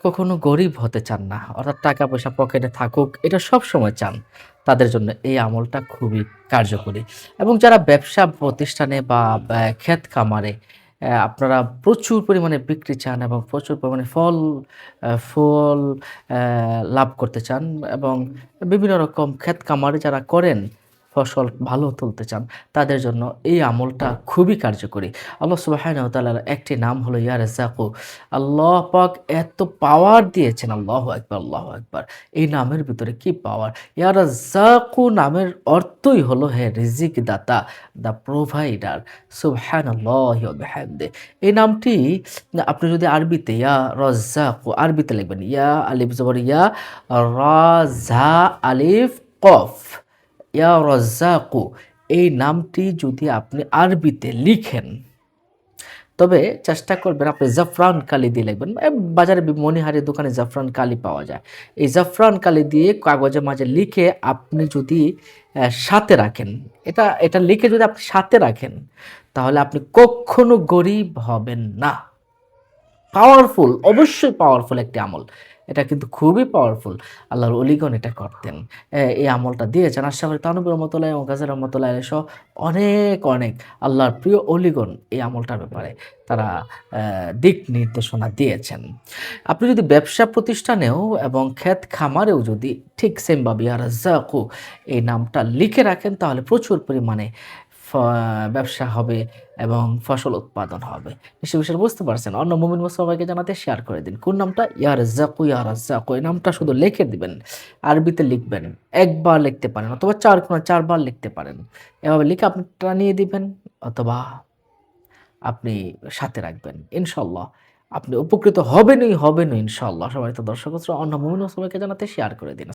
কখনো গরিব হতে চান না, অর্থাৎ টাকা পয়সা পকেটে থাকুক এটা সবসময় চান, তাদের জন্য এই আমলটা খুবই কার্যকরী। এবং যারা ব্যবসা প্রতিষ্ঠানে বা ক্ষেত খামারে আপনারা প্রচুর পরিমাণে বিক্রি চান এবং প্রচুর পরিমাণে ফল লাভ করতে চান এবং বিভিন্ন রকম ক্ষেত খামারে যারা করেন, ফসল ভালো তুলতে চান, তাদের জন্য এই আমলটা খুবই কার্যকরী। আল্লাহ সুবহানাহু ওয়া তাআলার একটি নাম হলো ইয়া রাজ্জাকু। আল্লাহ পাক এত পাওয়ার দিয়েছেন, আল্লাহু আকবার, আল্লাহু আকবার। এই নামের ভিতরে কি পাওয়ার! ইয়া রাজ্জাকু নামের অর্থই হলো হে রিজিক দাতা, দ্য প্রোভাইডার। সুবহানাল্লাহি ওয়া বিহামদিহি। এই নামটি আপনি যদি আরবিতে ইয়া রাজ্জাকু আরবিতে লিখবেন ইয়া আলিফ জবর ইয়া, রা জা আলিফ কফ, ইয়া রাজ্জাকু। এই নামটি যদি আপনি আরবিতে লিখেন, তবে চেষ্টা করবেন আপনি জাফরান কালি দিয়ে লিখবেন। বাজারে মণিহারি দোকানে জাফরান কালি পাওয়া যায়। এই জাফরান কালি দিয়ে কাগজের মাঝে লিখে আপনি যদি সাথে রাখেন, এটা লিখে যদি আপনি সাথে রাখেন, তাহলে আপনি কক্ষনো গরিব হবেন না। পাওয়ারফুল, অবশ্যই পাওয়ারফুল একটি আমল। এটা কিন্তু খুবই পাওয়ারফুল। আল্লাহর অলিগণ এটা করতেন। এই আমলটা দিয়েছেন আশরাফুল থানভী রহমাতুল্লাহি এবং গাজী রহমাতুল্লাহি আলাইহি সহ অনেক আল্লাহর প্রিয় অলিগণ এই আমলটার ব্যাপারে তারা দিক নির্দেশনা দিয়েছেন। আপনি যদি ব্যবসা প্রতিষ্ঠানেও এবং ক্ষেত খামারেও যদি ঠিক সেম ভাবে ইয়া রাজ্জাকু এই নামটা লিখে রাখেন, তাহলে প্রচুর পরিমাণে ফ ব্যবসা হবে এবং ফসল উৎপাদন হবে। বিষয়টা বুঝতে পারছেন? অন্য মুমিন মুসলমানকে জানাতে শেয়ার করে দিন। কোন নামটা? ইয়া রাজ্জাকু, ইয়া রাজ্জাকু। এই নামটা শুধু লিখে দিবেন। আরবিতে লিখবেন। একবার লিখতে পারেন অথবা ৪ বার লিখতে পারেন। এভাবে লিখে আপনি টানিয়ে দিবেন অথবা আপনি সাথে রাখবেন। ইনশাআল্লাহ আপনি উপকৃত হবেনই ইনশাআল্লাহ। সম্মানিত দর্শক শ্রোতা, অন্য মুমিন মুসলমানকে জানাতে শেয়ার করে দিন।